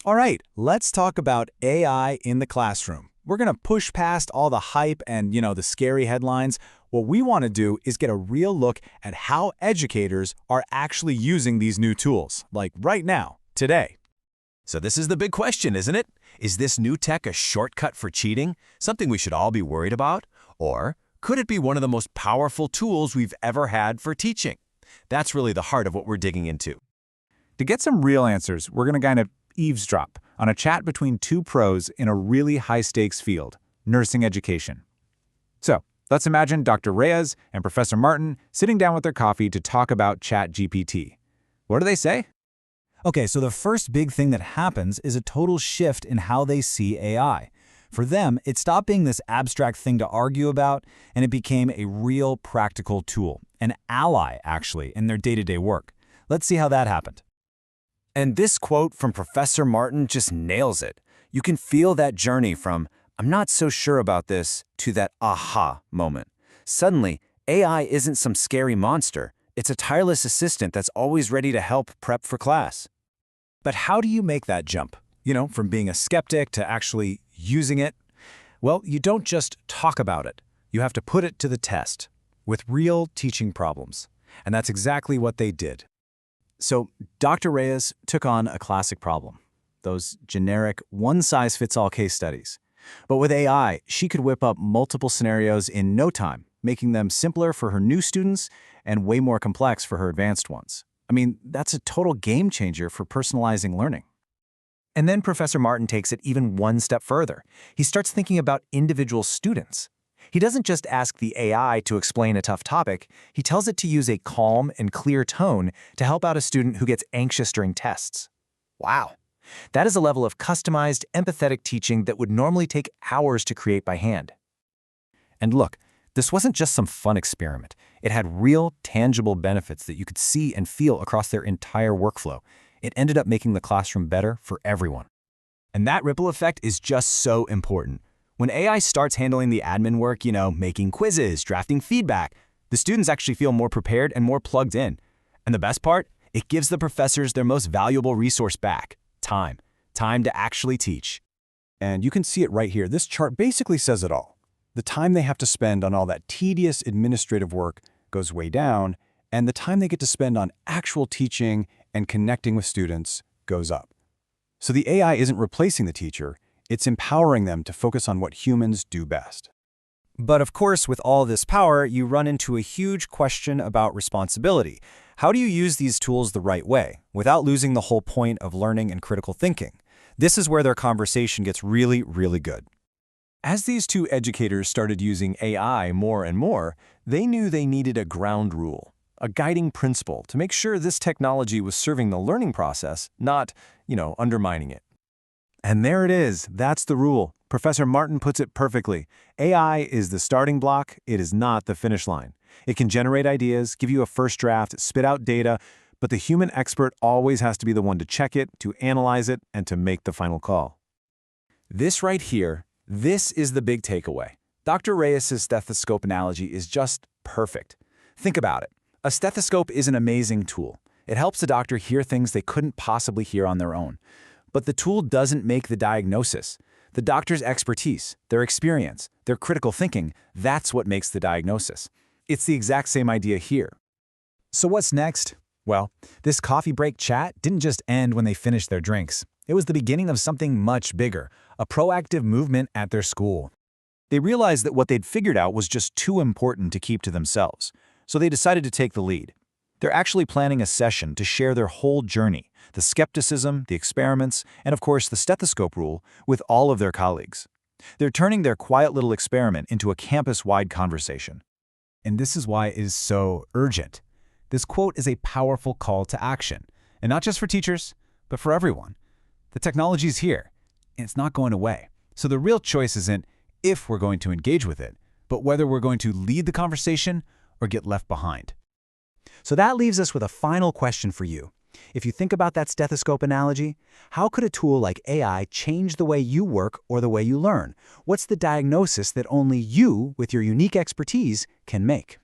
All right, let's talk about AI in the classroom. We're going to push past all the hype and, the scary headlines. What we want to do is get a real look at how educators are actually using these new tools, like right now, today. So this is the big question, isn't it? Is this new tech a shortcut for cheating, something we should all be worried about? Or could it be one of the most powerful tools we've ever had for teaching? That's really the heart of what we're digging into. To get some real answers, we're going to kind of eavesdrop on a chat between two pros in a really high-stakes field, nursing education. So, let's imagine Dr. Reyes and Professor Martin sitting down with their coffee to talk about ChatGPT. What do they say? Okay, so the first big thing that happens is a total shift in how they see AI. For them, it stopped being this abstract thing to argue about, and it became a real practical tool, an ally, actually, in their day-to-day work. Let's see how that happened. And this quote from Professor Martin just nails it. You can feel that journey from, "I'm not so sure about this," to that aha moment. Suddenly, AI isn't some scary monster. It's a tireless assistant that's always ready to help prep for class. But how do you make that jump? From being a skeptic to actually using it? Well, you don't just talk about it. You have to put it to the test with real teaching problems. And that's exactly what they did. So Dr. Reyes took on a classic problem, those generic one-size-fits-all case studies. But with AI, she could whip up multiple scenarios in no time, making them simpler for her new students and way more complex for her advanced ones. I mean, that's a total game changer for personalizing learning. And then Professor Martin takes it even one step further. He starts thinking about individual students. He doesn't just ask the AI to explain a tough topic, he tells it to use a calm and clear tone to help out a student who gets anxious during tests. Wow. That is a level of customized, empathetic teaching that would normally take hours to create by hand. And look, this wasn't just some fun experiment. It had real, tangible benefits that you could see and feel across their entire workflow. It ended up making the classroom better for everyone. And that ripple effect is just so important. When AI starts handling the admin work, making quizzes, drafting feedback, the students actually feel more prepared and more plugged in. And the best part? It gives the professors their most valuable resource back, time. Time to actually teach. And you can see it right here. This chart basically says it all. The time they have to spend on all that tedious administrative work goes way down, and the time they get to spend on actual teaching and connecting with students goes up. So the AI isn't replacing the teacher, it's empowering them to focus on what humans do best. But of course, with all this power, you run into a huge question about responsibility. How do you use these tools the right way, without losing the whole point of learning and critical thinking? This is where their conversation gets really, really good. As these two educators started using AI more and more, they knew they needed a ground rule, a guiding principle to make sure this technology was serving the learning process, not, undermining it. And there it is. That's the rule. Professor Martin puts it perfectly. AI is the starting block. It is not the finish line. It can generate ideas, give you a first draft, spit out data, but the human expert always has to be the one to check it, to analyze it, and to make the final call. This right here, this is the big takeaway. Dr. Reyes' stethoscope analogy is just perfect. Think about it. A stethoscope is an amazing tool. It helps a doctor hear things they couldn't possibly hear on their own. But the tool doesn't make the diagnosis. The doctor's expertise, their experience, their critical thinking, that's what makes the diagnosis. It's the exact same idea here. So what's next? Well, this coffee break chat didn't just end when they finished their drinks. It was the beginning of something much bigger, a proactive movement at their school. They realized that what they'd figured out was just too important to keep to themselves, so they decided to take the lead. They're actually planning a session to share their whole journey, the skepticism, the experiments, and of course the stethoscope rule, with all of their colleagues. They're turning their quiet little experiment into a campus-wide conversation. And this is why it is so urgent. This quote is a powerful call to action, and not just for teachers, but for everyone. The technology is here, and it's not going away. So the real choice isn't if we're going to engage with it, but whether we're going to lead the conversation or get left behind. So that leaves us with a final question for you. If you think about that stethoscope analogy, how could a tool like AI change the way you work or the way you learn? What's the diagnosis that only you, with your unique expertise, can make?